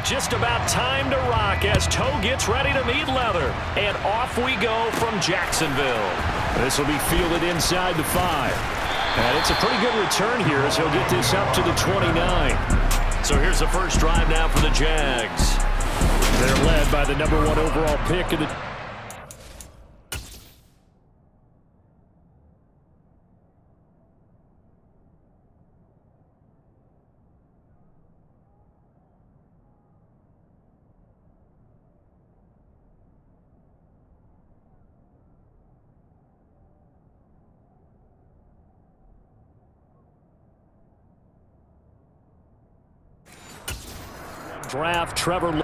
Just about time to rock as Toe gets ready to meet leather. And off we go from Jacksonville. This will be fielded inside the 5. And it's a pretty good return here as he'll get this up to the 29. So here's the first drive now for the Jags. They're led by the number 1 overall pick in the... draft, Trevor.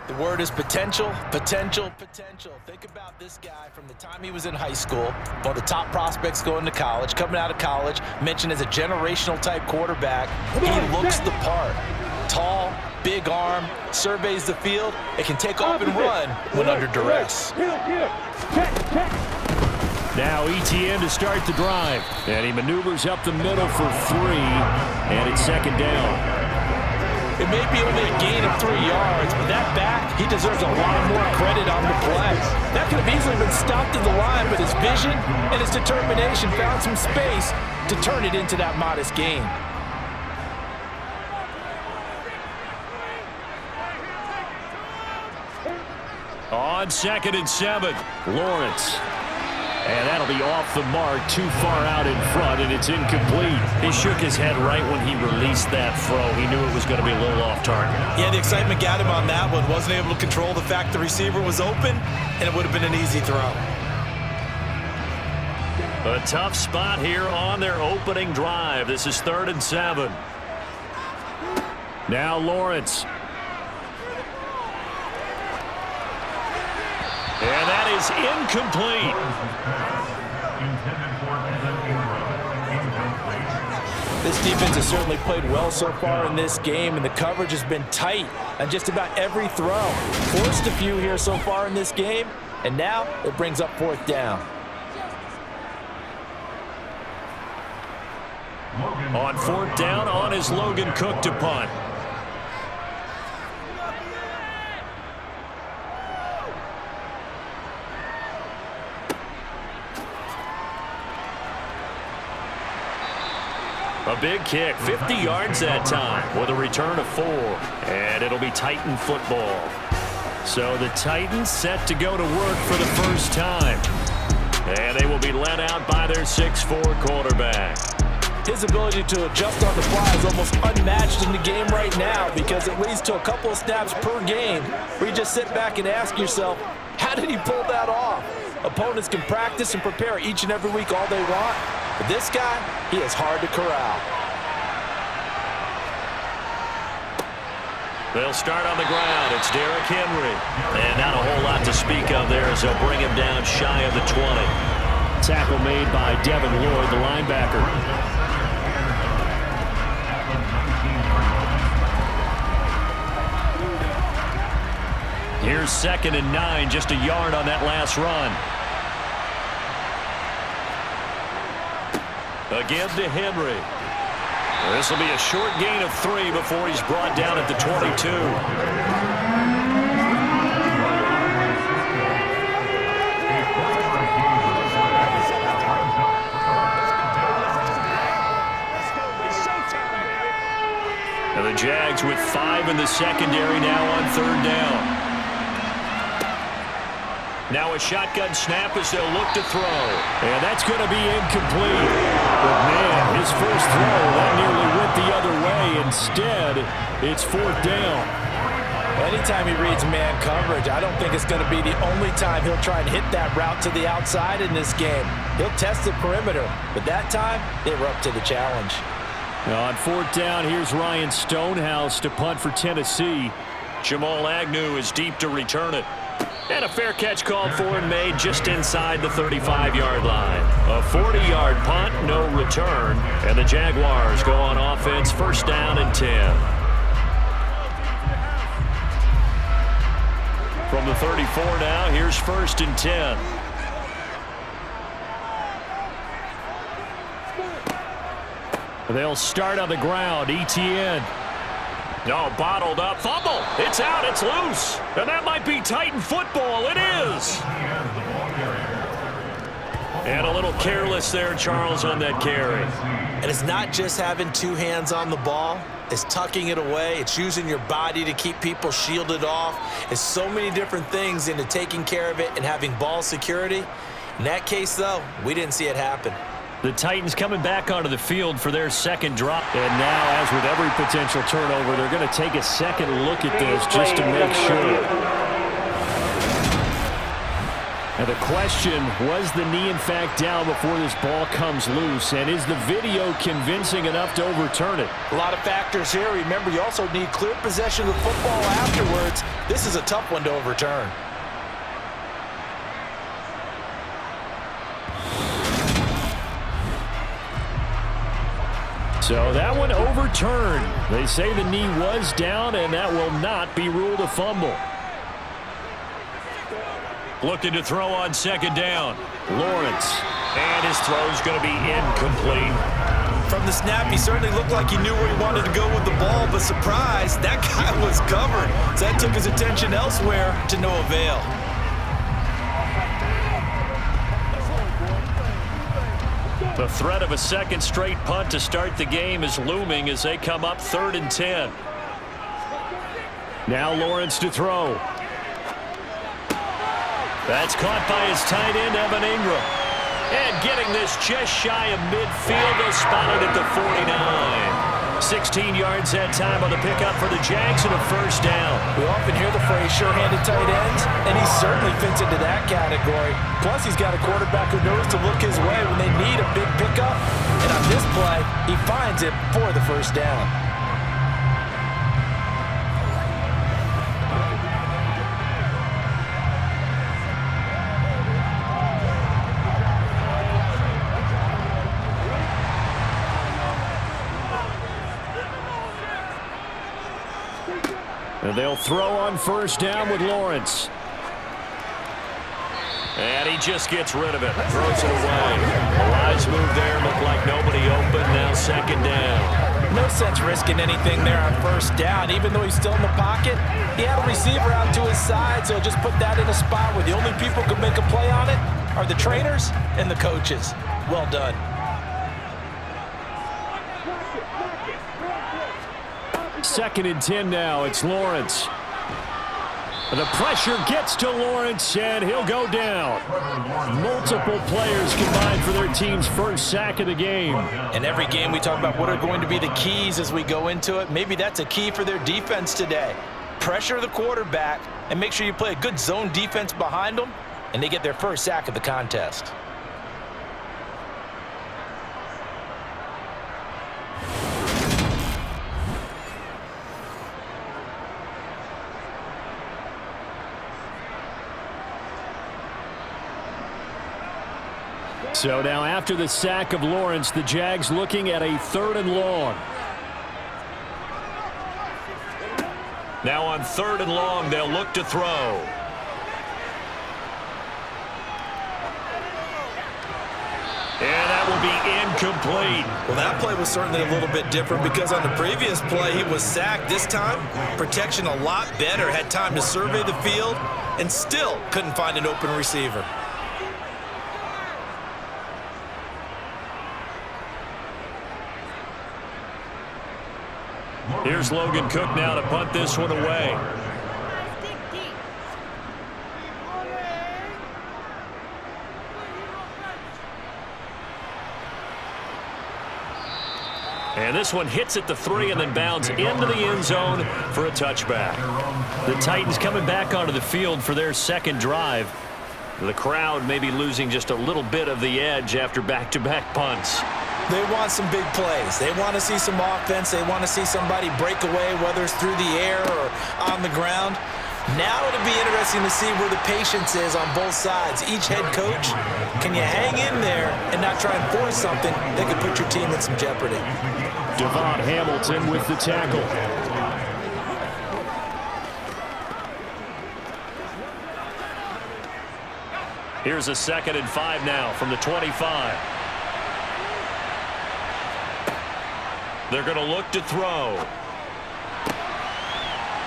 The word is potential, potential, potential. Think about this guy from the time he was in high school, one of the top prospects going to college, coming out of college, mentioned as a generational type quarterback. He looks the part. Tall, big arm, surveys the field, and can take off and run when under duress. Now ETN to start the drive. And he maneuvers up the middle for 3, and it's second down. It may be only a gain of 3 yards, but that back, he deserves a lot more credit on the play. That could have easily been stopped at the line, but his vision and his determination found some space to turn it into that modest gain. On 2nd and 7, Lawrence. And that'll be off the mark, too far out in front, and it's incomplete. He shook his head right when he released that throw. He knew it was going to be a little off target. Yeah, the excitement got him on that one. Wasn't able to control the fact the receiver was open, and it would have been an easy throw. A tough spot here on their opening drive. This is 3rd and 7. Now Lawrence. And that is incomplete. This defense has certainly played well so far in this game, and the coverage has been tight on just about every throw. Forced a few here so far in this game, and now it brings up 4th down. On 4th down, on is Logan Cook to punt. A big kick, 50 yards that time with a return of 4. And it'll be Titan football. So the Titans set to go to work for the first time. And they will be led out by their 6'4 quarterback. His ability to adjust on the fly is almost unmatched in the game right now because it leads to a couple of snaps per game where you just sit back and ask yourself, how did he pull that off? Opponents can practice and prepare each and every week all they want. But this guy, he is hard to corral. They'll start on the ground. It's Derrick Henry. And not a whole lot to speak of there as they'll bring him down shy of the 20. Tackle made by Devin Lloyd, the linebacker. Here's 2nd and 9, just a yard on that last run. Again to Henry. This will be a short gain of 3 before he's brought down at the 22. The Jags with 5 in the secondary now on 3rd down. Now a shotgun snap as they'll look to throw. And that's going to be incomplete. But, man, his first throw, that nearly went the other way. Instead, it's 4th down. Anytime he reads man coverage, I don't think it's going to be the only time he'll try and hit that route to the outside in this game. He'll test the perimeter, but that time, they were up to the challenge. Now on 4th down, here's Ryan Stonehouse to punt for Tennessee. Jamal Agnew is deep to return it. And a fair catch called for and made just inside the 35-yard line. A 40-yard punt, no return. And the Jaguars go on offense, 1st down and 10. From the 34 now, here's 1st and 10. They'll start on the ground. Etienne. No, bottled up. Fumble. It's out. It's loose. And that might be Titan football. It is. And a little careless there, Charles, on that carry. And it's not just having 2 hands on the ball. It's tucking it away. It's using your body to keep people shielded off. It's so many different things into taking care of it and having ball security. In that case, though, we didn't see it happen. The Titans coming back onto the field for their 2nd drop. And now, as with every potential turnover, they're going to take a second look at this just to make sure. And the question, was the knee in fact down before this ball comes loose? And is the video convincing enough to overturn it? A lot of factors here. Remember, you also need clear possession of the football afterwards. This is a tough one to overturn. So that one overturned. They say the knee was down, and that will not be ruled a fumble. Looking to throw on 2nd down. Lawrence. And his throw's going to be incomplete. From the snap, he certainly looked like he knew where he wanted to go with the ball, but surprise, that guy was covered. So that took his attention elsewhere to no avail. The threat of a 2nd straight punt to start the game is looming as they come up 3rd and 10. Now Lawrence to throw. That's caught by his tight end, Evan Ingram. And getting this just shy of midfield, they'll spot it at the 49. 16 yards that time on the pickup for the Jags and a 1st down. We often hear the phrase sure-handed tight ends, and he certainly fits into that category. Plus, he's got a quarterback who knows to look his way when they need a big pickup. And on this play, he finds it for the 1st down. And they'll throw on 1st down with Lawrence. And he just gets rid of it. Throws it away. A wise move there. Looked like nobody open. Now 2nd down. No sense risking anything there on 1st down. Even though he's still in the pocket, he had a receiver out to his side, so just put that in a spot where the only people who can make a play on it are the trainers and the coaches. Well done. 2nd and 10 now. It's Lawrence. The pressure gets to Lawrence, and he'll go down. Multiple players combined for their team's 1st sack of the game. In every game, we talk about what are going to be the keys as we go into it. Maybe that's a key for their defense today. Pressure the quarterback and make sure you play a good zone defense behind them, and they get their 1st sack of the contest. So now after the sack of Lawrence, the Jags looking at a 3rd and long. Now on 3rd and long, they'll look to throw. And that will be incomplete. Well, that play was certainly a little bit different because on the previous play, he was sacked. This time, protection a lot better. Had time to survey the field and still couldn't find an open receiver. Here's Logan Cook now to punt this one away. And this one hits at the 3 and then bounds into the end zone for a touchback. The Titans coming back onto the field for their second drive. The crowd may be losing just a little bit of the edge after back-to-back punts. They want some big plays. They want to see some offense. They want to see somebody break away, whether it's through the air or on the ground. Now it'll be interesting to see where the patience is on both sides. Each head coach, can you hang in there and not try and force something that could put your team in some jeopardy? Devon Hamilton with the tackle. Here's a 2nd and 5 now from the 25. They're going to look to throw.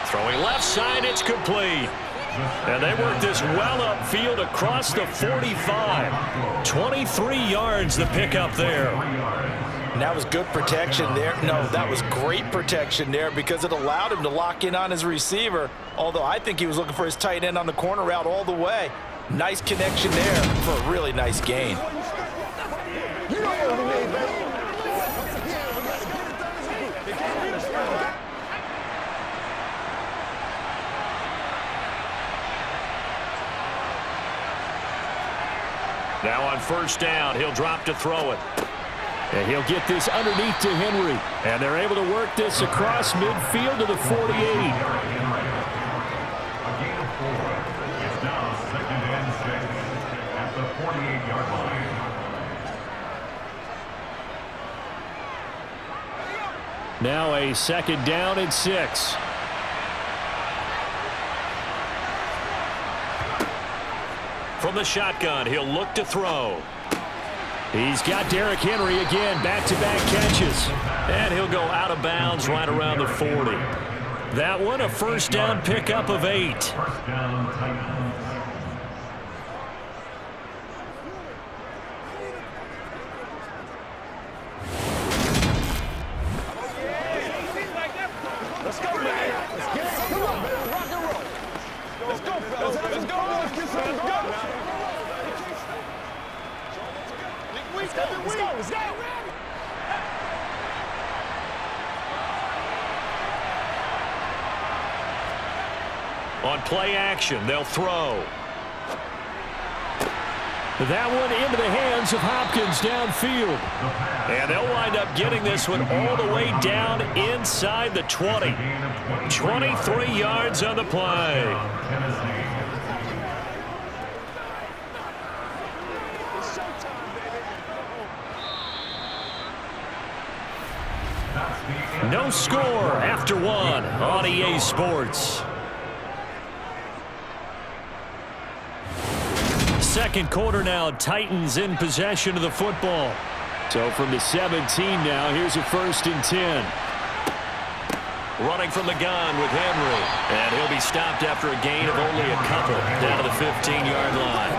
Throwing left side, it's complete. And they work this well upfield across the 45. 23 yards the pickup there. And that was good protection there. No, that was great protection there because it allowed him to lock in on his receiver. Although I think he was looking for his tight end on the corner route all the way. Nice connection there for a really nice gain. Now on first down, he'll drop to throw it. And he'll get this underneath to Henry. And they're able to work this across midfield to the 48. Now a 2nd down and 6. From the shotgun, he'll look to throw. He's got Derrick Henry again, back-to-back catches. And he'll go out of bounds right around the 40. That one, a first down pickup of 8. Let's go, man. Let's get it. Come on, man. Rock and roll. Let's go, fellas. Let's go. Let's go. Let's go. On play action, they'll throw. That one into the hands of Hopkins downfield. And they'll wind up getting this one all the way down inside the 20. 23 yards on the play. No score after 1 on EA Sports. Second quarter now, Titans in possession of the football. So from the 17 now, here's a 1st and 10. Running from the gun with Henry. And he'll be stopped after a gain of only a couple down to the 15-yard line.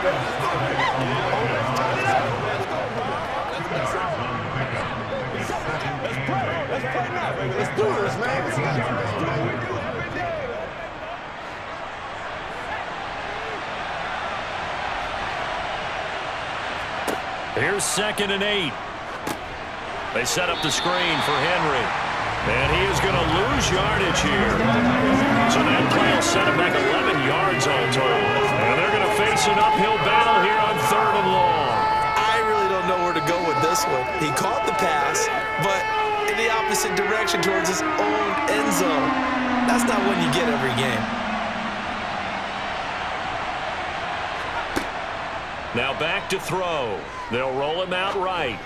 Let's do this, man. Here's 2nd and 8. They set up the screen for Henry. And he is going to lose yardage here. So that play will set him back 11 yards all total. And they're going to face an uphill battle here on 3rd and long. I really don't know where to go with this one. He caught the pass, but in the opposite direction towards his own end zone. That's not one you get every game. Now back to throw. They'll roll him out right.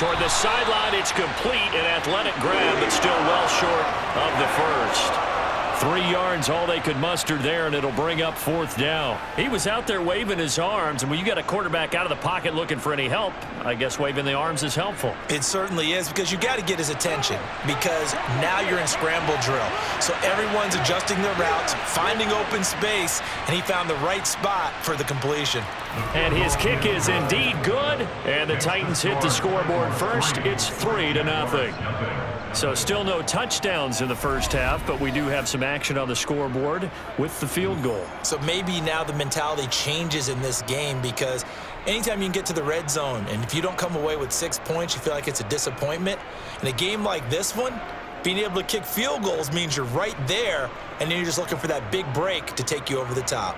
Toward the sideline, it's complete, an athletic grab, but still well short of the first. 3 yards, all they could muster there, and it'll bring up 4th down. He was out there waving his arms, and when you got a quarterback out of the pocket looking for any help, I guess waving the arms is helpful. It certainly is, because you got to get his attention, because now you're in scramble drill. So everyone's adjusting their routes, finding open space, and he found the right spot for the completion. And his kick is indeed good, and the Titans hit the scoreboard first. It's 3-0. So still no touchdowns in the first half, but we do have some action on the scoreboard with the field goal. So maybe now the mentality changes in this game, because anytime you can get to the red zone, and if you don't come away with 6 points, you feel like it's a disappointment. In a game like this one, being able to kick field goals means you're right there, and then you're just looking for that big break to take you over the top.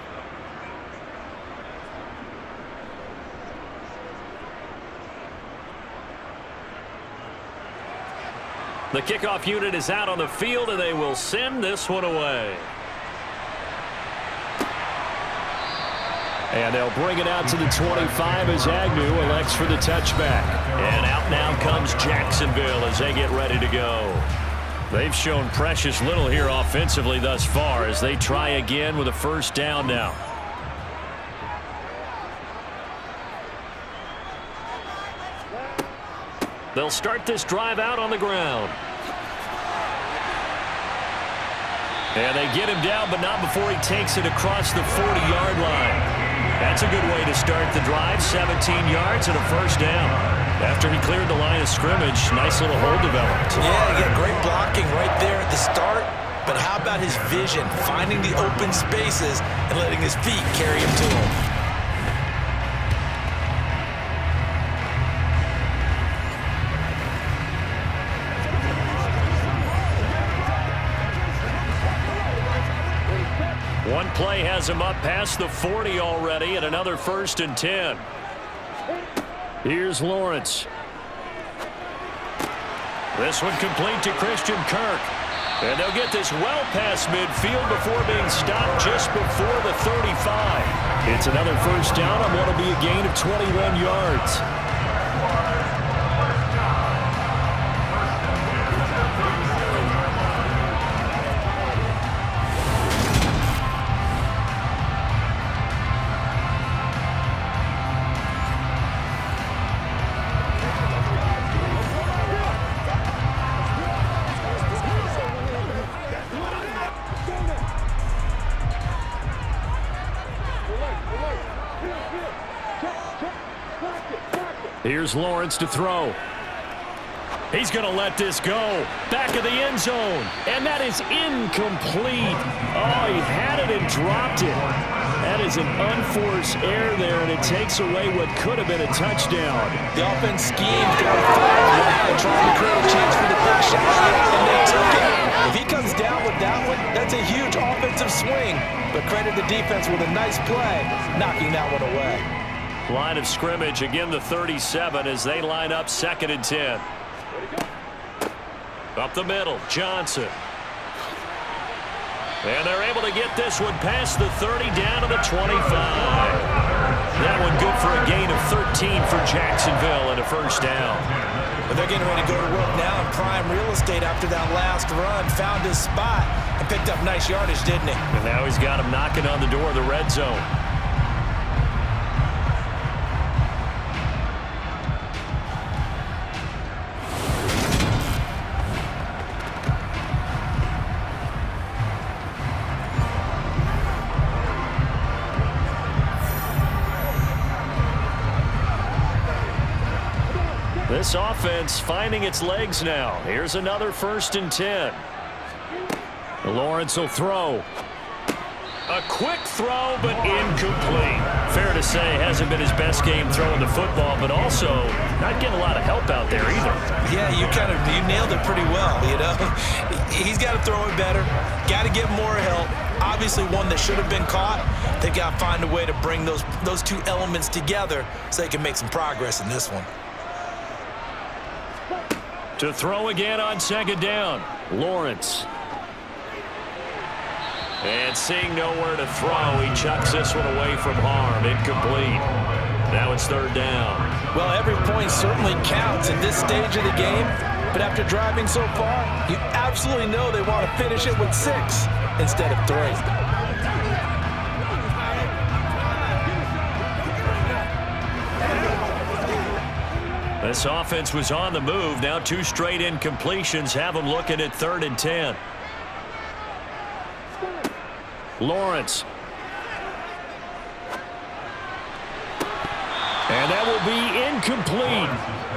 The kickoff unit is out on the field, and they will send this one away. And they'll bring it out to the 25 as Agnew elects for the touchback. And out now comes Jacksonville as they get ready to go. They've shown precious little here offensively thus far as they try again with a 1st down now. They'll start this drive out on the ground. And they get him down, but not before he takes it across the 40-yard line. That's a good way to start the drive. 17 yards and a 1st down. After he cleared the line of scrimmage, nice little hole developed. Yeah, he got great blocking right there at the start. But how about his vision, finding the open spaces and letting his feet carry him to him? One play has him up past the 40 already, and another 1st and 10. Here's Lawrence. This one complete to Christian Kirk. And they'll get this well past midfield before being stopped just before the 35. It's another 1st down on what will be a gain of 21 yards. Here's Lawrence to throw. He's going to let this go. Back of the end zone. And that is incomplete. Oh, he had it and dropped it. That is an unforced error there, and it takes away what could have been a touchdown. The offense schemed going 5 wide, trying to create a chance for the big shot, and they took it. If he comes down with that one, that's a huge offensive swing. But credit the defense with a nice play, knocking that one away. Line of scrimmage, again the 37 as they line up 2nd and 10. Up the middle, Johnson. And they're able to get this one past the 30 down to the 25. That one good for a gain of 13 for Jacksonville and a 1st down. But they're getting ready to go to work now in prime real estate after that last run. Found his spot and picked up nice yardage, didn't he? And now he's got him knocking on the door of the red zone. This offense finding its legs now. Here's another 1st and 10. Lawrence will throw. A quick throw, but incomplete. Fair to say, hasn't been his best game throwing the football, but also not getting a lot of help out there either. Yeah, you nailed it pretty well, you know. He's got to throw it better. Got to get more help. Obviously one that should have been caught. They've got to find a way to bring those two elements together so they can make some progress in this one. To throw again on 2nd down, Lawrence. And seeing nowhere to throw, he chucks this one away from harm. Incomplete. Now it's 3rd down. Well, every point certainly counts at this stage of the game. But after driving so far, you absolutely know they want to finish it with 6. instead of 3. This offense was on the move. Now 2 straight incompletions have them looking at 3rd and 10. Lawrence. And that will be incomplete.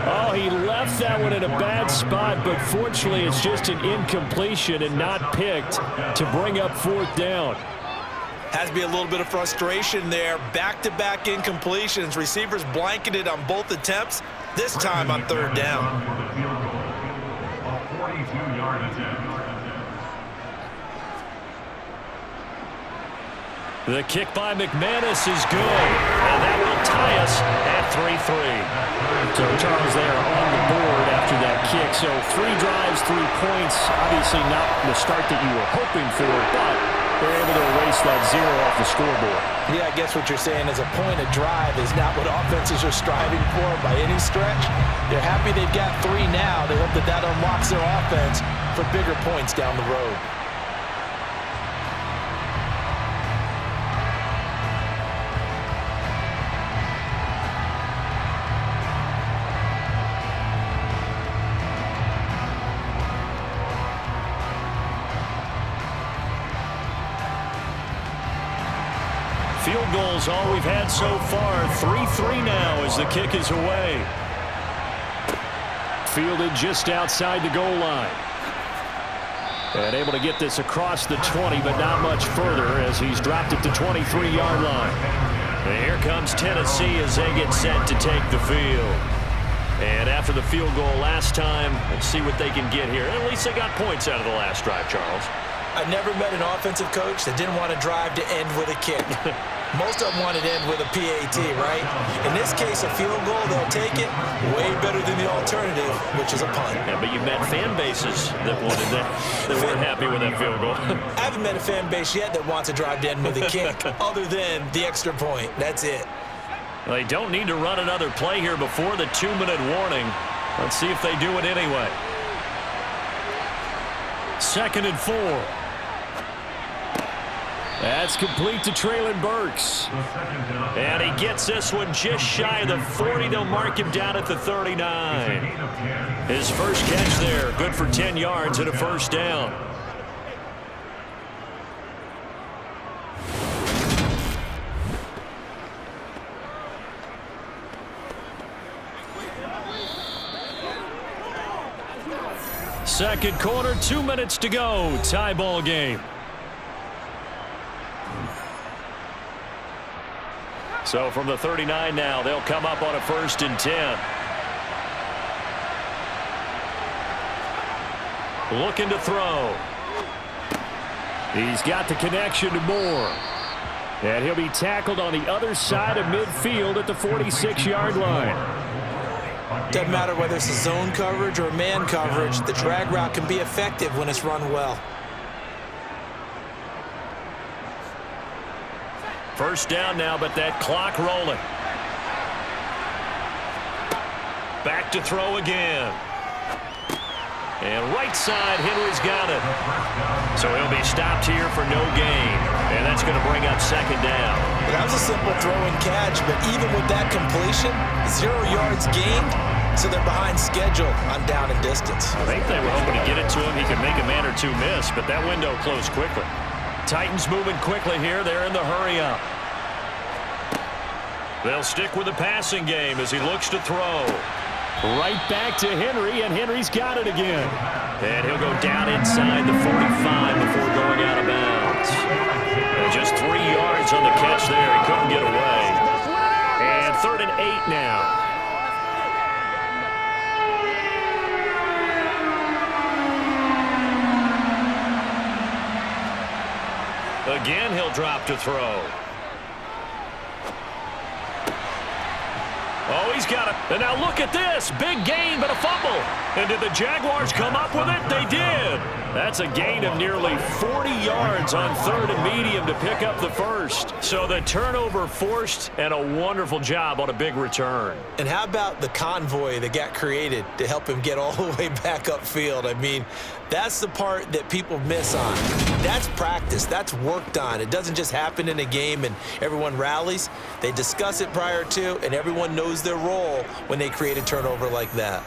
Oh, he left that one in a bad spot, but fortunately it's just an incompletion and not picked to bring up 4th down. Has to be a little bit of frustration there. Back-to-back incompletions. Receivers blanketed on both attempts, this time on 3rd down. The kick by McManus is good, and that will tie us at 3-3. So Charles there on the board after that kick. So 3 drives, 3 points. Obviously not the start that you were hoping for, but they're able to erase that 0 off the scoreboard. Yeah, I guess what you're saying is a point of drive is not what offenses are striving for by any stretch. They're happy they've got 3 now. They hope that that unlocks their offense for bigger points down the road. Field goals all we've had so far. 3-3 now as the kick is away. Fielded just outside the goal line. And able to get this across the 20, but not much further as he's dropped it to 23-yard line. And here comes Tennessee as they get set to take the field. And after the field goal last time, let's see what they can get here. At least they got points out of the last drive, Charles. I've never met an offensive coach that didn't want to drive to end with a kick. Most of them want to end with a PAT, right? In this case, a field goal, they'll take it way better than the alternative, which is a punt. Yeah, but you've met fan bases that wanted that, that weren't happy with that field goal. I haven't met a fan base yet that wants to drive to end with a kick, other than the extra point. That's it. Well, they don't need to run another play here before the 2-minute warning. Let's see if they do it anyway. 2nd and 4. That's complete to Traylon Burks. And he gets this one just shy of the 40. They'll mark him down at the 39. His first catch there, good for 10 yards and a 1st down. Second quarter, 2 minutes to go. Tie ball game. So from the 39 now, they'll come up on a 1st and 10. Looking to throw. He's got the connection to Moore. And he'll be tackled on the other side of midfield at the 46-yard line. Doesn't matter whether it's a zone coverage or man coverage, the drag route can be effective when it's run well. 1st down now, but that clock rolling. Back to throw again. And right side, Henry's got it. So he'll be stopped here for no gain. And that's going to bring up 2nd down. That was a simple throw and catch, but even with that completion, 0 yards gained, so they're behind schedule on down and distance. I think they were hoping to get it to him. He could make a man or 2 miss, but that window closed quickly. Titans moving quickly here. They're in the hurry up. They'll stick with the passing game as he looks to throw. Right back to Henry, and Henry's got it again. And he'll go down inside the 45 before going out of bounds. And just 3 yards on the catch there. He couldn't get away. And 3rd and 8 now. Again, he'll drop to throw. Oh, he's got it. And now look at this. Big gain, but a fumble. And did the Jaguars come up with it? They did. That's a gain of nearly 40 yards on 3rd and medium to pick up the first. So the turnover forced, and a wonderful job on a big return. And how about the convoy that got created to help him get all the way back upfield? I mean, that's the part that people miss on. That's practice. That's worked on. It doesn't just happen in a game and everyone rallies. They discuss it prior to, and everyone knows their role when they create a turnover like that.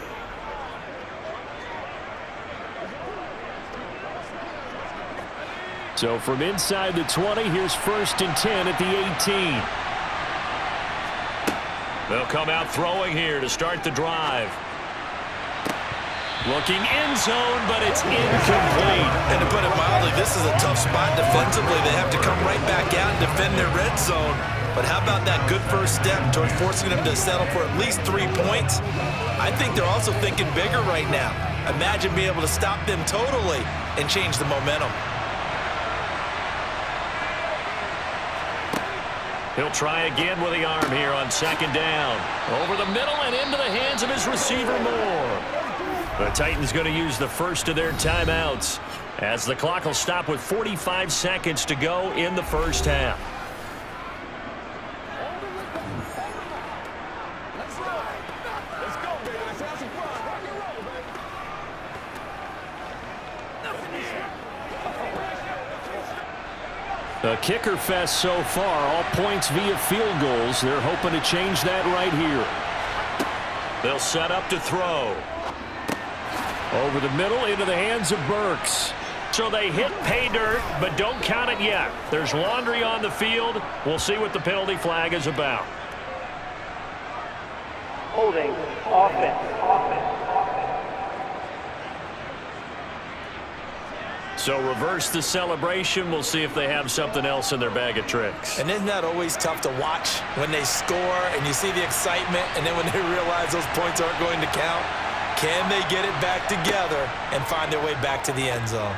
So from inside the 20, here's 1st and 10 at the 18. They'll come out throwing here to start the drive. Looking end zone, but it's incomplete. And to put it mildly, this is a tough spot defensively. They have to come right back out and defend their red zone. But how about that good first step towards forcing them to settle for at least 3 points? I think they're also thinking bigger right now. Imagine being able to stop them totally and change the momentum. He'll try again with the arm here on 2nd down. Over the middle and into the hands of his receiver Moore. The Titans going to use the first of their timeouts as the clock will stop with 45 seconds to go in the first half. Let's go, baby. Let's have some fun. Rock and roll, baby. A kicker fest so far, all points via field goals. They're hoping to change that right here. They'll set up to throw. Over the middle into the hands of Burks. So they hit pay dirt, but don't count it yet. There's laundry on the field. We'll see what the penalty flag is about. Holding, offense. So reverse the celebration. We'll see if they have something else in their bag of tricks. And isn't that always tough to watch when they score and you see the excitement, and then when they realize those points aren't going to count? Can they get it back together and find their way back to the end zone?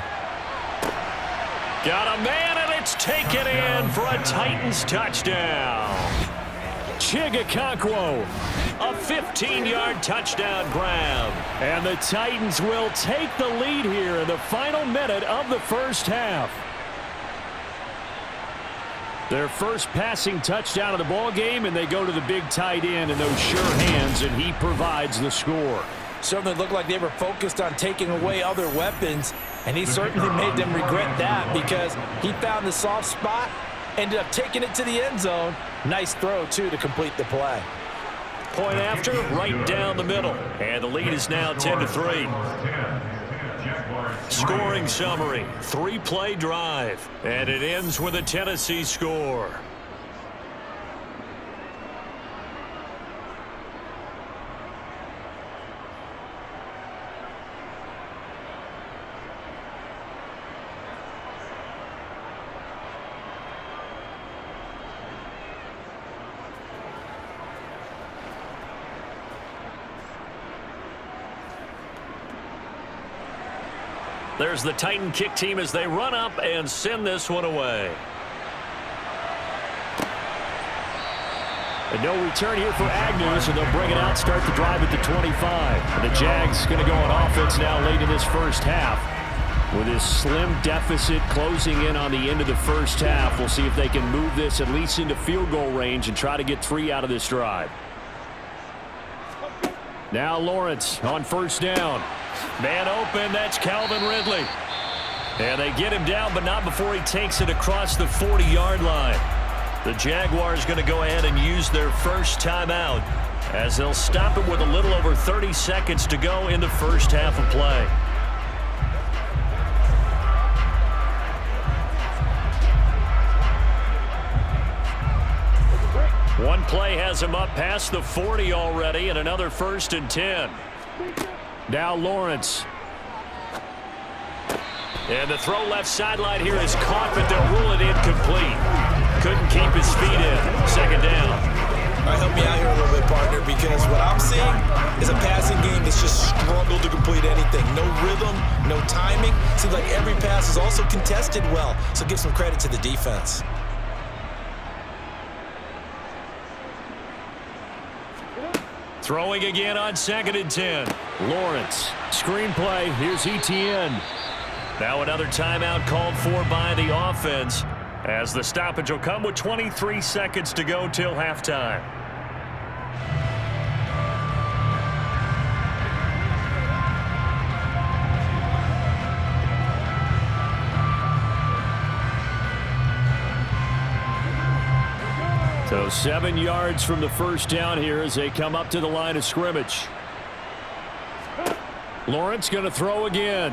Got a man, and it's taken in for a Titans touchdown. Chigakonkwo, a 15-yard touchdown grab. And the Titans will take the lead here in the final minute of the first half. Their first passing touchdown of the ball game, and they go to the big tight end in those sure hands, and he provides the score. Certainly looked like they were focused on taking away other weapons, and he certainly made them regret that because he found the soft spot, ended up taking it to the end zone. Nice throw, too, to complete the play. Point after, right down the middle. And the lead is now 10-3. Scoring summary, 3-play drive. And it ends with a Tennessee score. There's the Titan kick team as they run up and send this one away. And no return here for Agnew, so they'll bring it out, start the drive at the 25. And the Jags going to go on offense now late in this first half. With this slim deficit closing in on the end of the first half, we'll see if they can move this at least into field goal range and try to get 3 out of this drive. Now Lawrence on first down. Man open, that's Calvin Ridley. And they get him down, but not before he takes it across the 40-yard line. The Jaguars going to go ahead and use their first timeout as they'll stop it with a little over 30 seconds to go in the first half of play. One play has him up past the 40 already, and another 1st and 10. Now Lawrence. And the throw left sideline here is caught, but they'll rule it incomplete. Couldn't keep his feet in. 2nd down. All right, help me out here a little bit, partner, because what I'm seeing is a passing game that's just struggled to complete anything. No rhythm, no timing. Seems like every pass is also contested well, so give some credit to the defense. Throwing again on 2nd and 10. Lawrence. Screenplay. Here's Etienne. Now another timeout called for by the offense, as the stoppage will come with 23 seconds to go till halftime. So 7 yards from the first down here as they come up to the line of scrimmage. Lawrence going to throw again.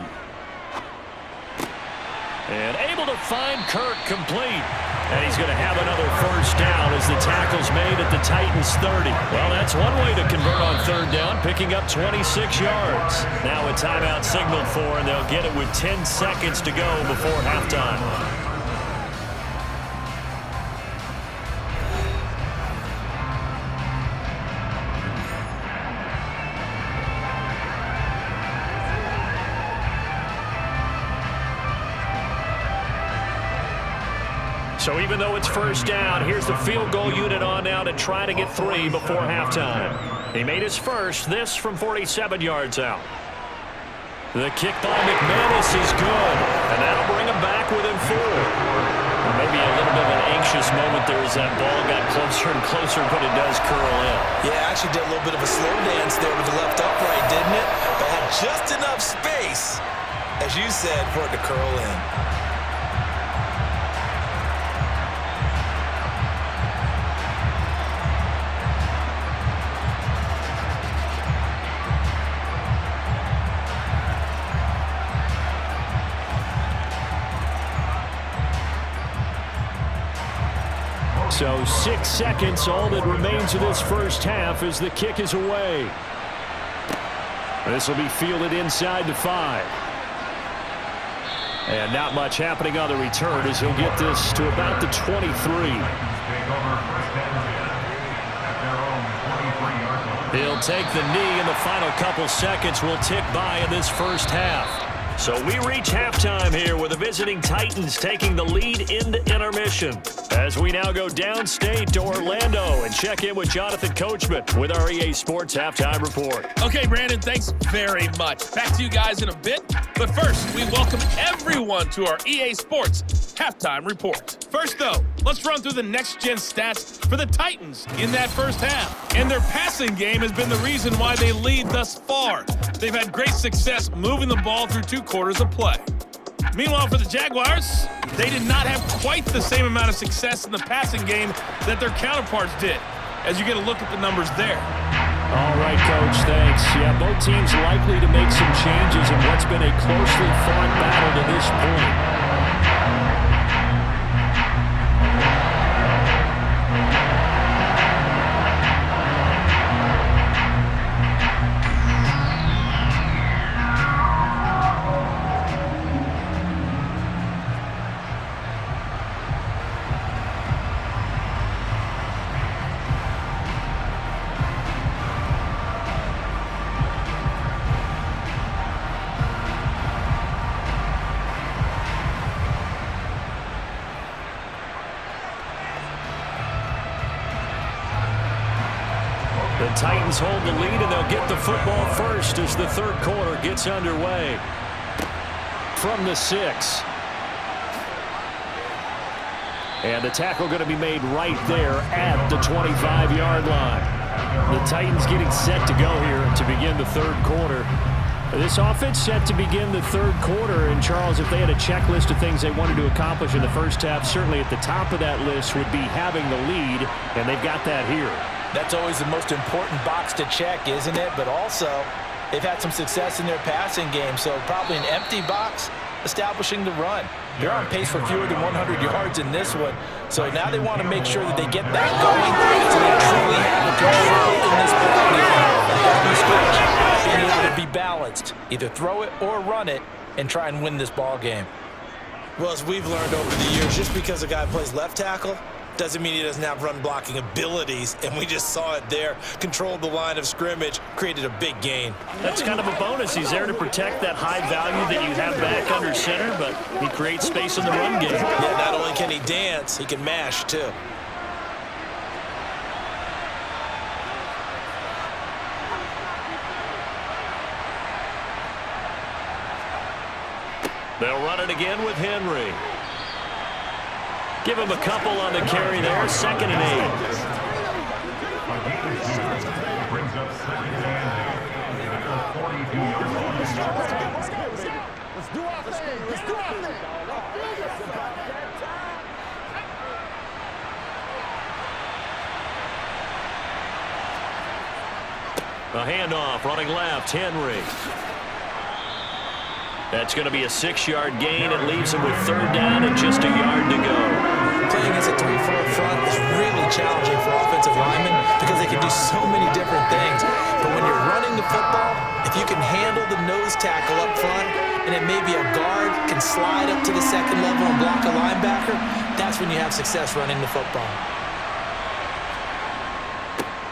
And able to find Kirk complete. And he's going to have another first down as the tackle's made at the Titans 30. Well, that's one way to convert on 3rd down, picking up 26 yards. Now a timeout signaled for, and they'll get it with 10 seconds to go before halftime. So even though it's first down, here's the field goal unit on now to try to get 3 before halftime. He made his first, this from 47 yards out. The kick by McManus is good, and that'll bring him back within 4. Maybe a little bit of an anxious moment there as that ball got closer and closer, but it does curl in. Yeah, actually did a little bit of a slow dance there with the left upright, didn't it? But had just enough space, as you said, for it to curl in. So 6 seconds, all that remains of this first half as the kick is away. This will be fielded inside the 5. And not much happening on the return as he'll get this to about the 23. He'll take the knee, and the final couple seconds will tick by in this first half. So we reach halftime here with the visiting Titans taking the lead into intermission. As we now go downstate to Orlando and check in with Jonathan Coachman with our EA Sports Halftime Report. Okay, Brandon, thanks very much. Back to you guys in a bit. But first, we welcome everyone to our EA Sports Halftime Report. First, though, let's run through the next-gen stats for the Titans in that first half. And their passing game has been the reason why they lead thus far. They've had great success moving the ball through 2 quarters of play. Meanwhile, for the Jaguars, they did not have quite the same amount of success in the passing game that their counterparts did, as you get a look at the numbers there. All right, Coach, thanks. Yeah, both teams likely to make some changes in what's been a closely fought battle to this point. The Titans hold the lead, and they'll get the football first as the 3rd quarter gets underway. From the 6. And the tackle going to be made right there at the 25-yard line. The Titans getting set to go here to begin the 3rd quarter. This offense set to begin the 3rd quarter, and Charles, if they had a checklist of things they wanted to accomplish in the first half, certainly at the top of that list would be having the lead, and they've got that here. That's always the most important box to check, isn't it? But also, they've had some success in their passing game, so probably an empty box establishing the run. They're on pace for fewer than 100 yards in this one, so now they want to make sure that they get that going so they truly have a control in this ball game. Being able to be balanced, either throw it or run it, and try and win this ball game. Well, as we've learned over the years, just because a guy plays left tackle doesn't mean he doesn't have run-blocking abilities, and we just saw it there. Controlled the line of scrimmage, created a big gain. That's kind of a bonus. He's there to protect that high value that you have back under center, but he creates space in the run game. Yeah, not only can he dance, he can mash, too. They'll run it again with Henry. Give him a couple on the carry there. 2nd and 8. Brings up 2nd and 42 yards. Let's do our thing. Let's do our thing. A handoff, running left, Henry. That's going to be a 6-yard gain. It leaves him with 3rd down and just a yard to go. Playing as a 3-4 front is really challenging for offensive linemen because they can do so many different things. But when you're running the football, if you can handle the nose tackle up front, and it may be a guard can slide up to the 2nd level and block a linebacker, that's when you have success running the football.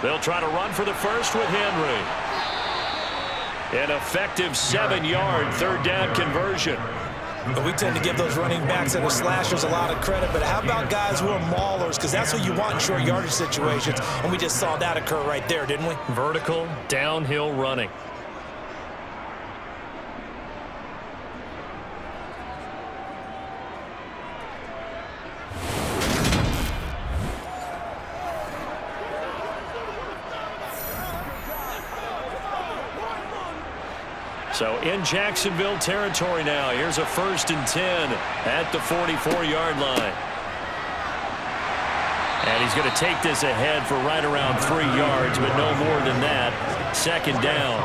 They'll try to run for the first with Henry. An effective 7-yard 3rd down conversion. But we tend to give those running backs that are slashers a lot of credit, but how about guys who are maulers? Because that's what you want in short yardage situations, and we just saw that occur right there, didn't we? Vertical, downhill running. So in Jacksonville territory now. Here's a 1st and 10 at the 44-yard line. And he's going to take this ahead for right around 3 yards, but no more than that. 2nd down.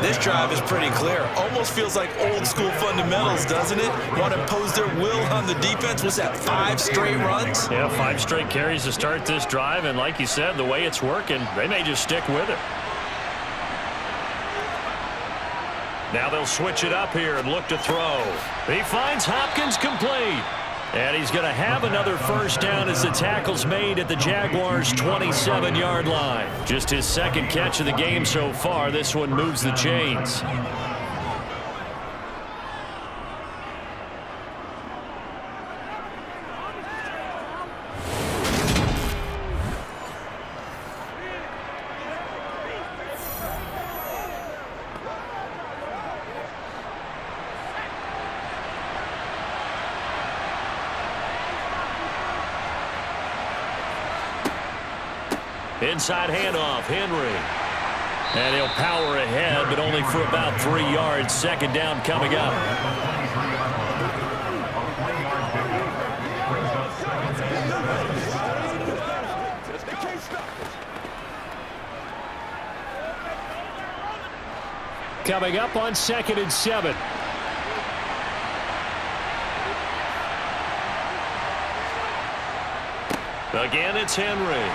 This drive is pretty clear. Almost feels like old school fundamentals, doesn't it? Want to impose their will on the defense. Was that 5 straight runs? Yeah, 5 straight carries to start this drive. And like you said, the way it's working, they may just stick with it. Now they'll switch it up here and look to throw. He finds Hopkins complete. And he's going to have another 1st down as the tackle's made at the Jaguars' 27-yard line. Just his 2nd catch of the game so far. This one moves the chains. Inside handoff, Henry. And he'll power ahead, but only for about 3 yards. 2nd down coming up. Coming up on 2nd and 7. Again, it's Henry.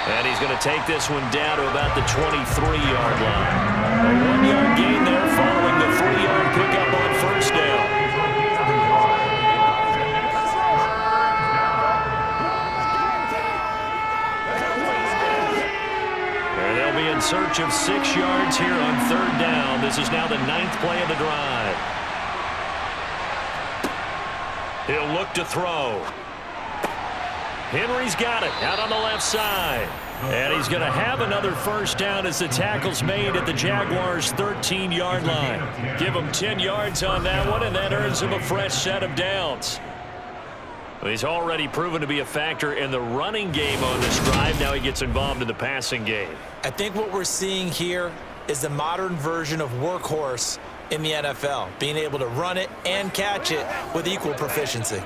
And he's going to take this one down to about the 23-yard line. A 1-yard gain there following the 3-yard pickup on 1st down. And they'll be in search of 6 yards here on 3rd down. This is now the 9th play of the drive. He'll look to throw. Henry's got it out on the left side. And he's going to have another 1st down as the tackle's made at the Jaguars' 13-yard line. Give him 10 yards on that one, and that earns him a fresh set of downs. Well, he's already proven to be a factor in the running game on this drive. Now he gets involved in the passing game. I think what we're seeing here is the modern version of workhorse in the NFL, being able to run it and catch it with equal proficiency.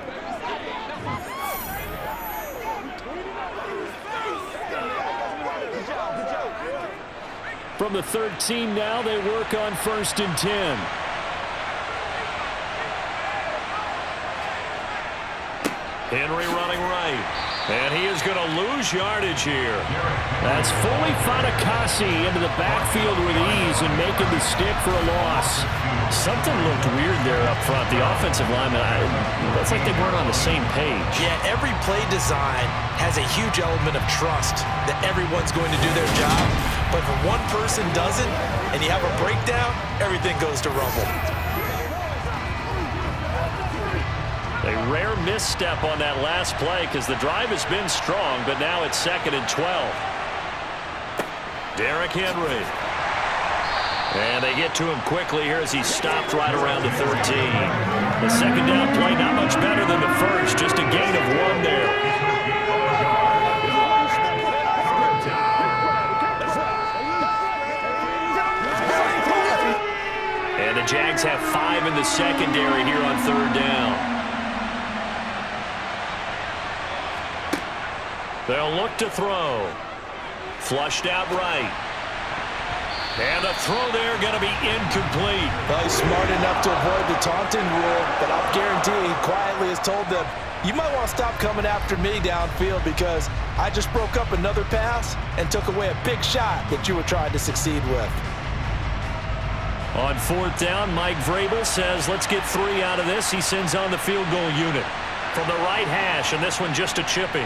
From the 13 now, they work on 1st and 10. Henry running right. And he is going to lose yardage here. That's fully Fatukasi into the backfield with ease and making the stick for a loss. Something looked weird there up front. The offensive lineman, it's like they weren't on the same page. Yeah, every play design has a huge element of trust that everyone's going to do their job. But if one person doesn't and you have a breakdown, everything goes to rumble. A rare misstep on that last play because the drive has been strong, but now it's 2nd and 12. Derrick Henry. And they get to him quickly here as he stopped right around the 13. The second down play not much better than the first, just a gain of 1 there. And the Jags have 5 in the secondary here on 3rd down. They'll look to throw. Flushed out right. And the throw there going to be incomplete. Well, he's smart enough to avoid the taunting rule, but I'll guarantee he quietly has told them, you might want to stop coming after me downfield because I just broke up another pass and took away a big shot that you were trying to succeed with. On 4th down, Mike Vrabel says, let's get 3 out of this. He sends on the field goal unit from the right hash, and this one just a chippy.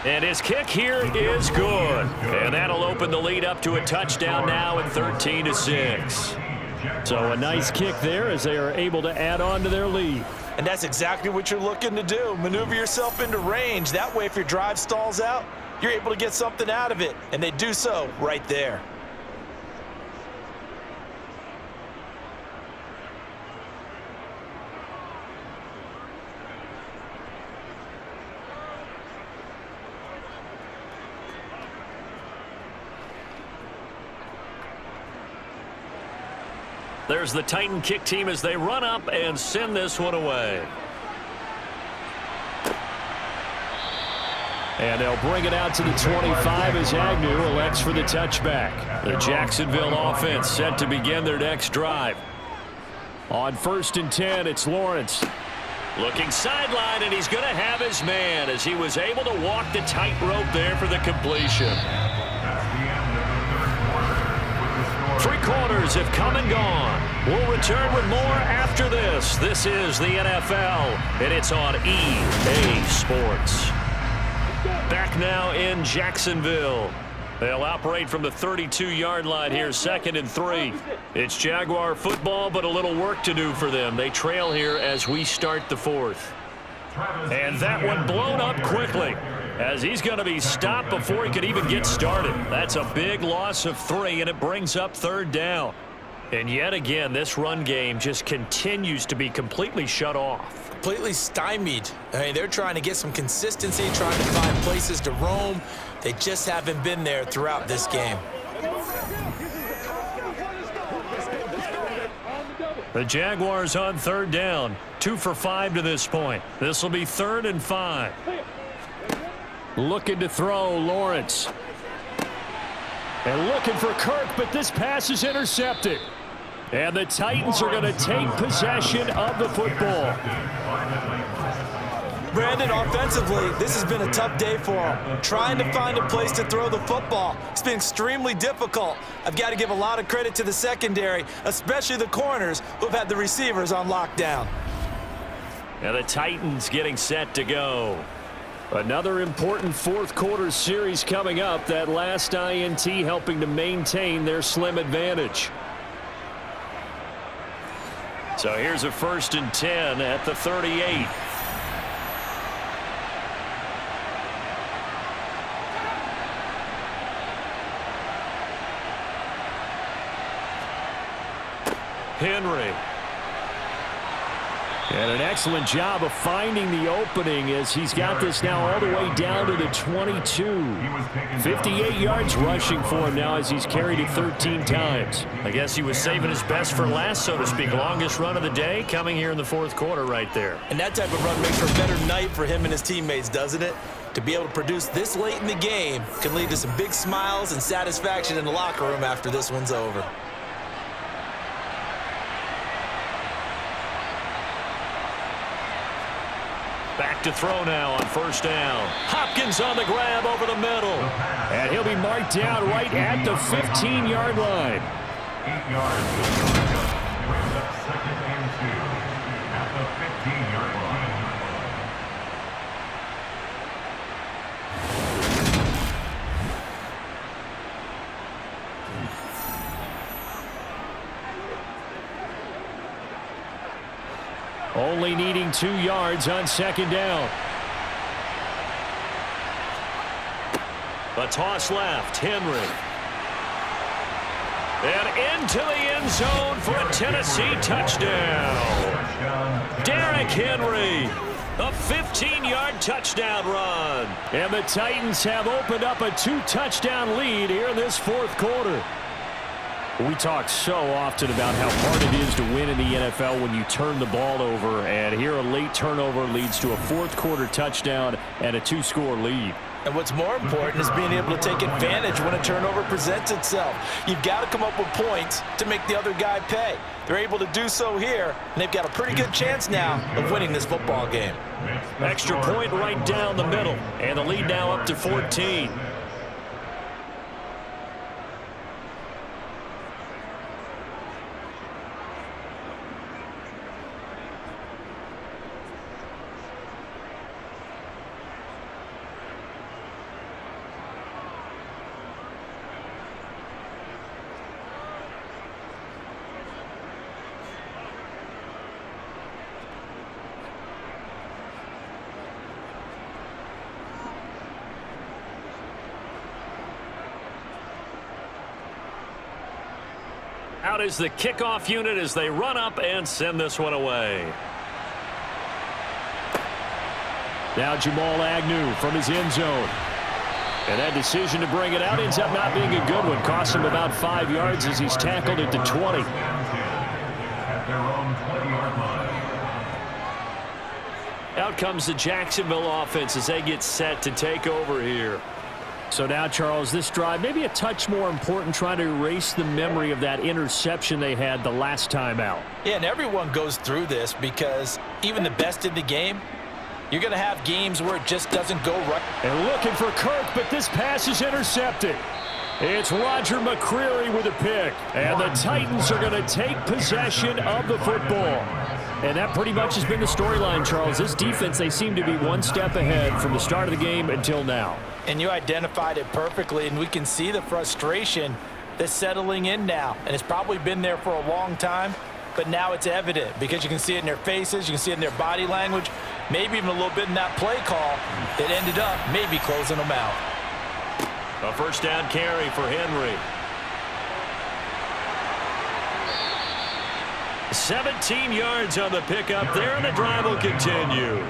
And his kick here is good. And that'll open the lead up to a touchdown now at 13-6. So a nice kick there as they are able to add on to their lead. And that's exactly what you're looking to do. Maneuver yourself into range. That way, if your drive stalls out, you're able to get something out of it. And they do so right there. There's the Titan kick team as they run up and send this one away. And they'll bring it out to the 25 as Agnew elects for the touchback. The Jacksonville offense set to begin their next drive. On 1st and 10, it's Lawrence. Looking sideline, and he's going to have his man as he was able to walk the tightrope there for the completion. 3 quarters have come and gone. We'll return with more after this. This is the NFL, and it's on EA Sports. Back now in Jacksonville. They'll operate from the 32-yard line here, 2nd and 3. It's Jaguar football, but a little work to do for them. They trail here as we start the 4th. And that one blown up quickly as he's going to be stopped before he could even get started. That's a big loss of 3, and it brings up 3rd down. And yet again, this run game just continues to be completely shut off. Completely stymied. I mean, they're trying to get some consistency, trying to find places to roam. They just haven't been there throughout this game. The Jaguars on 3rd down. 2 for 5 to this point. This will be 3rd and 5. Looking to throw, Lawrence. And looking for Kirk, but this pass is intercepted. And the Titans are going to take possession of the football. Brandon, offensively, this has been a tough day for him. Trying to find a place to throw the football. It's been extremely difficult. I've got to give a lot of credit to the secondary, especially the corners who've had the receivers on lockdown. And the Titans getting set to go. Another important 4th quarter series coming up. That last INT helping to maintain their slim advantage. So here's a 1st and 10 at the 38. Henry. And an excellent job of finding the opening as he's got this now all the way down to the 22. 58 yards rushing for him now as he's carried it 13 times. I guess he was saving his best for last, so to speak. Longest run of the day coming here in the 4th quarter right there. And that type of run makes for a better night for him and his teammates, doesn't it? To be able to produce this late in the game can lead to some big smiles and satisfaction in the locker room after this one's over. Back to throw now on 1st down. Hopkins on the grab over the middle. And he'll be marked down right at the 15-yard line. 8 yards. Brings up 2nd and 2 at the 15-yard line. Only needing 2 yards on 2nd down. A toss left. Henry. And into the end zone for a Tennessee touchdown. Derrick Henry, a 15-yard touchdown run. And the Titans have opened up a 2-touchdown lead here in this fourth quarter. We talk so often about how hard it is to win in the NFL when you turn the ball over, and here a late turnover leads to a fourth-quarter touchdown and a 2-score lead. And what's more important is being able to take advantage when a turnover presents itself. You've got to come up with points to make the other guy pay. They're able to do so here, and they've got a pretty good chance now of winning this football game. Extra point right down the middle, and the lead now up to 14. Out is the kickoff unit as they run up and send this one away. Now Jamal Agnew from his end zone. And that decision to bring it out ends up not being a good one. Cost him about 5 yards as he's tackled at the 20. At their own 20-yard line. Out comes the Jacksonville offense as they get set to take over here. So now, Charles, this drive maybe a touch more important, trying to erase the memory of that interception they had the last time out. Yeah, and everyone goes through this because even the best in the game, you're going to have games where it just doesn't go right. And looking for Kirk, but this pass is intercepted. It's Roger McCreary with a pick. And the Titans are going to take possession of the football. And that pretty much has been the storyline, Charles. This defense, they seem to be one step ahead from the start of the game until now. And you identified it perfectly, and we can see the frustration that's settling in now. And it's probably been there for a long time, but now it's evident because you can see it in their faces, you can see it in their body language, maybe even a little bit in that play call that ended up maybe closing them out. A first down carry for Henry. 17 yards on the pickup there, and the drive will continue.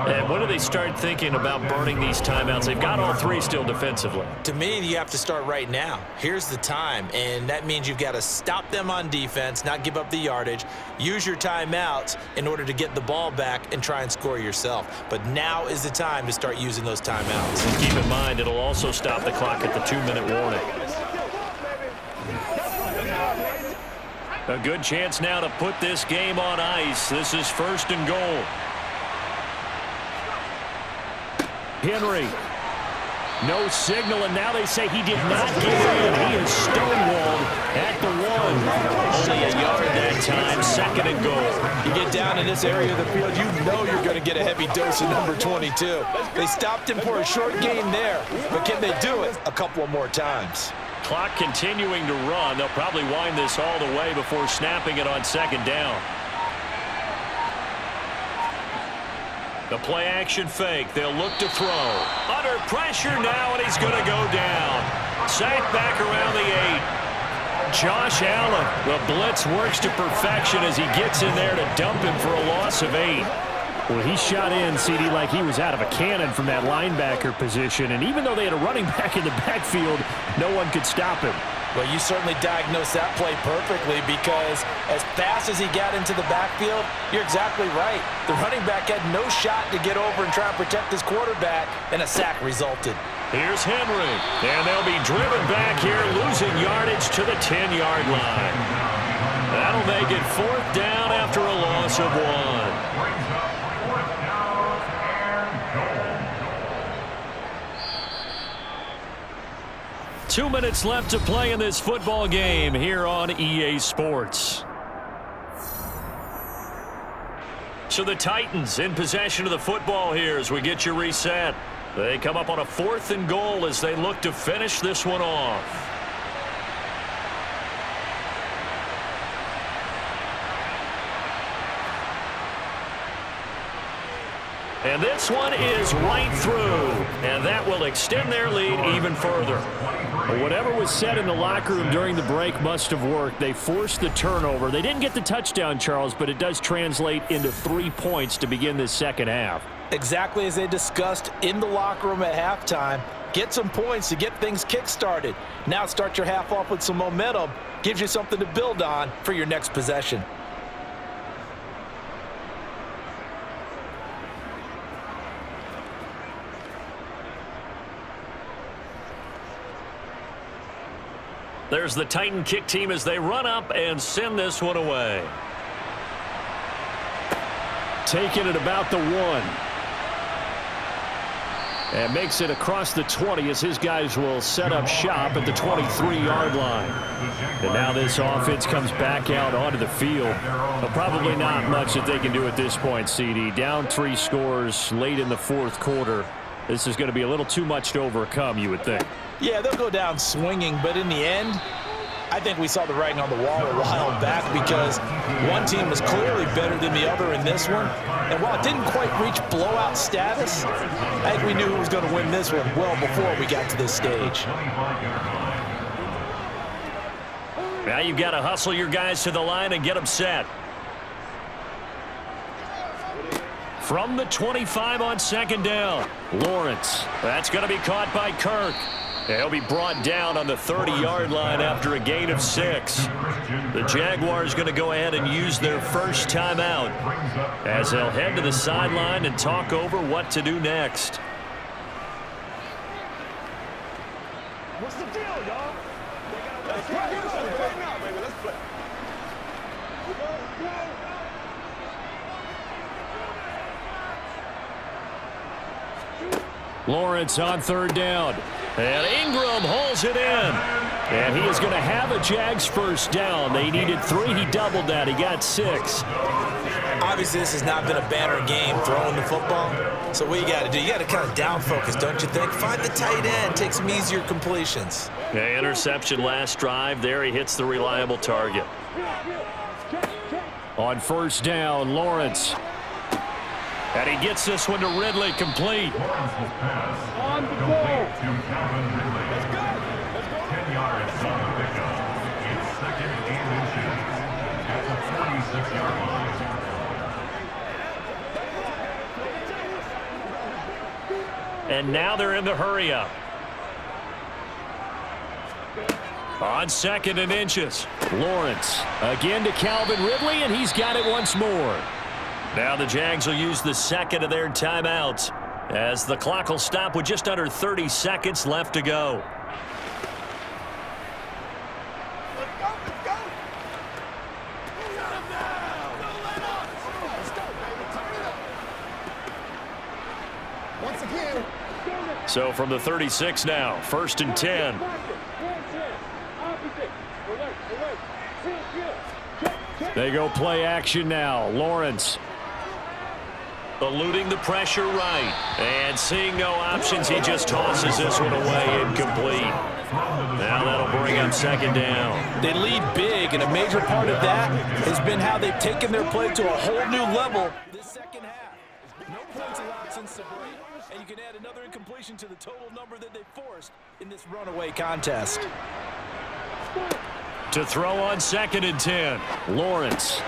And when do they start thinking about burning these timeouts? They've got all three still defensively. To me, you have to start right now. Here's the time, and that means you've got to stop them on defense, not give up the yardage, use your timeouts in order to get the ball back and try and score yourself. But now is the time to start using those timeouts. And keep in mind, it'll also stop the clock at the 2-minute warning. A good chance now to put this game on ice. This is first and goal. Henry. No signal, and now they say he did not get in. He is stonewalled at the 1. Only a yard that time, second and goal. You get down in this area of the field, you know you're going to get a heavy dose of number 22. They stopped him for a short gain there, but can they do it a couple of more times? Clock continuing to run. They'll probably wind this all the way before snapping it on second down. The play action fake. They'll look to throw. Under pressure now, and he's going to go down. Sacked back around the 8. Josh Allen. The blitz works to perfection as he gets in there to dump him for a loss of 8. Well, he shot in, CD, like he was out of a cannon from that linebacker position. And even though they had a running back in the backfield, no one could stop him. Well, you certainly diagnosed that play perfectly because as fast as he got into the backfield, you're exactly right. The running back had no shot to get over and try and protect his quarterback, and a sack resulted. Here's Henry, and they'll be driven back here, losing yardage to the 10-yard line. That'll make it fourth down after a loss of 1. 2 minutes left to play in this football game here on EA Sports. So the Titans in possession of the football here as we get you reset. They come up on a 4th and goal as they look to finish this one off. And And this one is right through, and that will extend their lead even further. But whatever was said in the locker room during the break must have worked. They forced the turnover. They didn't get the touchdown, Charles, but it does translate into 3 points to begin this second half. Exactly as they discussed in the locker room at halftime. Get some points to get things kick-started. Now start your half off with some momentum. Gives you something to build on for your next possession. There's the Titan kick team as they run up and send this one away. Taking it about the 1. And makes it across the 20 as his guys will set up shop at the 23-yard line. And now this offense comes back out onto the field. But probably not much that they can do at this point, CD. Down 3 scores late in the fourth quarter. This is going to be a little too much to overcome, you would think. Yeah, they'll go down swinging, but in the end, I think we saw the writing on the wall a while back because one team was clearly better than the other in this one. And while it didn't quite reach blowout status, I think we knew who was going to win this one well before we got to this stage. Now you've got to hustle your guys to the line and get them set. From the 25 on second down, Lawrence. That's going to be caught by Kirk. He'll be brought down on the 30-yard line after a gain of 6. The Jaguars going to go ahead and use their first timeout as they'll head to the sideline and talk over what to do next. What's the deal, y'all? Let's play now, baby. Let's play. Lawrence on third down. And Ingram hauls it in. And he is going to have a Jags first down. They needed 3. He doubled that. He got 6. Obviously, this has not been a banner game throwing the football. So what you got to do, you got to kind of down focus, don't you think? Find the tight end. Take some easier completions. Yeah, interception last drive. There he hits the reliable target. On first down, Lawrence. And he gets this one to Ridley, complete. Lawrence's pass complete to Calvin Ridley. 10 yards on the pickup. It's second and inches at the 46-yard line. And now they're in the hurry-up. On second and inches, Lawrence again to Calvin Ridley, and he's got it once more. Now the Jags will use the second of their timeouts as the clock will stop with just under 30 seconds left to go. Once again. So from the 36 now, 1st and 10. They go play action now. Lawrence eluding the pressure right. And seeing no options, he just tosses this one away, incomplete. Now that'll bring up second down. They lead big, and a major part of that has been how they've taken their play to a whole new level this second half. No points allowed since the break, and you can add another incompletion to the total number that they forced in this runaway contest. To throw on 2nd and 10, Lawrence.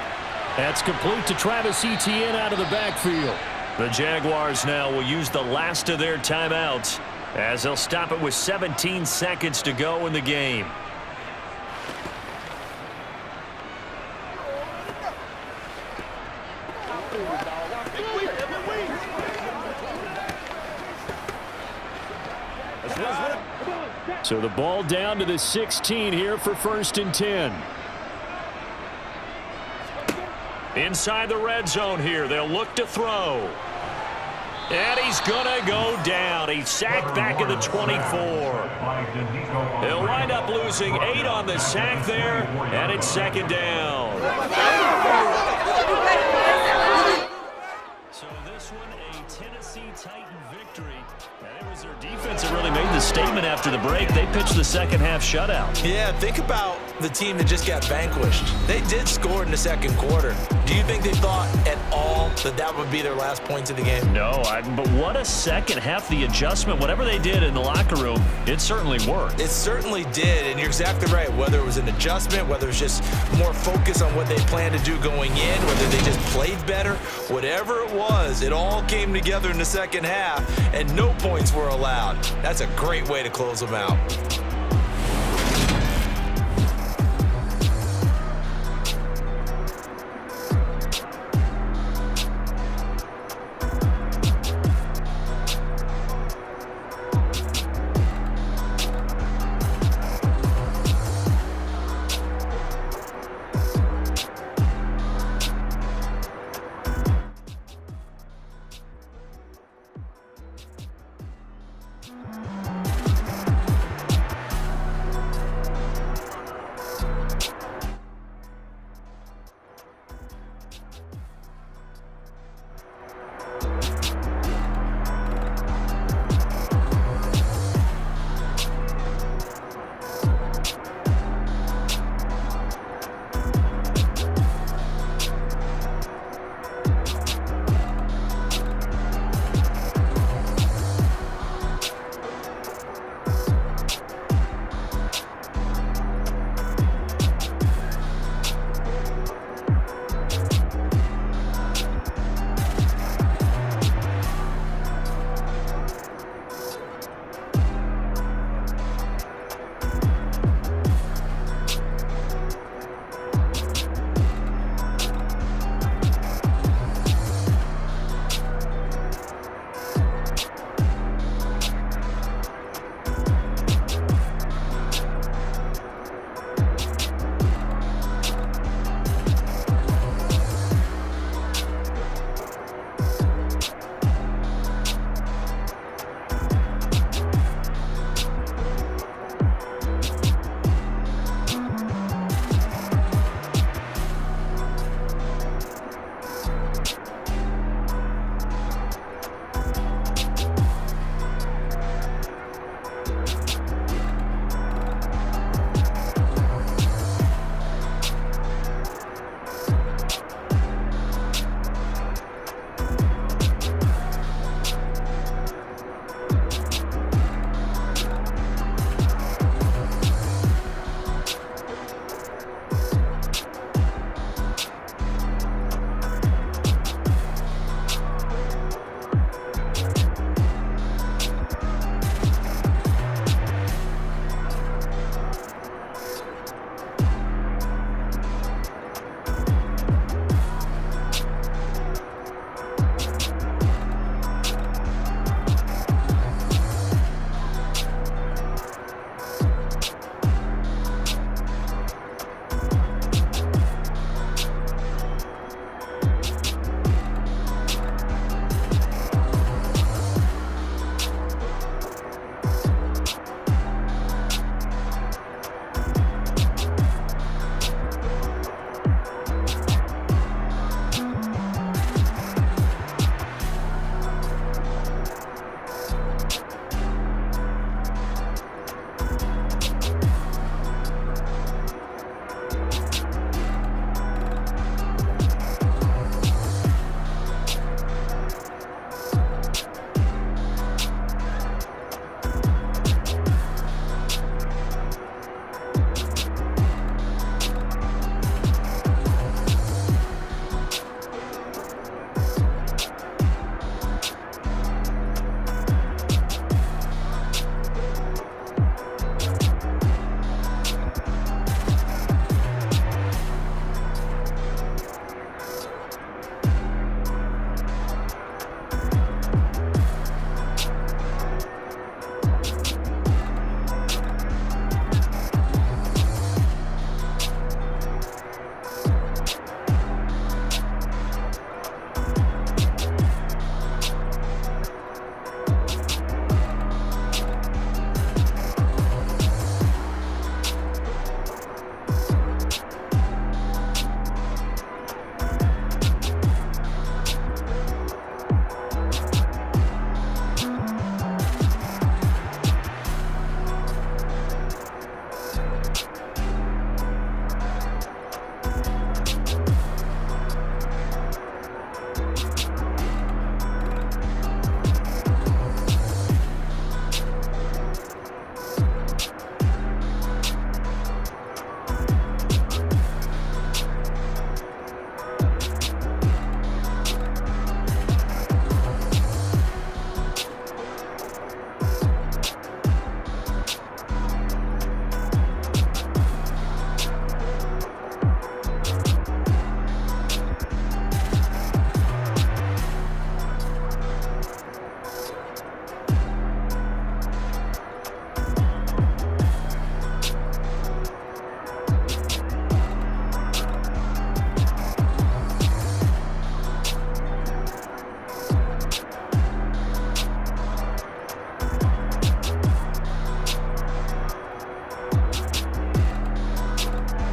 That's complete to Travis Etienne out of the backfield. The Jaguars now will use the last of their timeouts as they'll stop it with 17 seconds to go in the game. So the ball down to the 16 here for 1st and 10. Inside the red zone here, they'll look to throw. And he's going to go down. He's sacked back at the 24. He'll wind up losing 8 on the sack there, and it's second down. So this one, a Tennessee Titan victory. And it was their defense that really made the statement after the break. They pitched the second half shutout. Yeah, think about the team that just got vanquished. They did score in the second quarter. Do you think they thought at all that that would be their last points of the game? No, but what a second half. The adjustment, whatever they did in the locker room, it certainly worked. It certainly did, and you're exactly right. Whether it was an adjustment, whether it was just more focus on what they planned to do going in, whether they just played better, whatever it was, it all came together in the second half, and no points were allowed. That's a great way to close them out.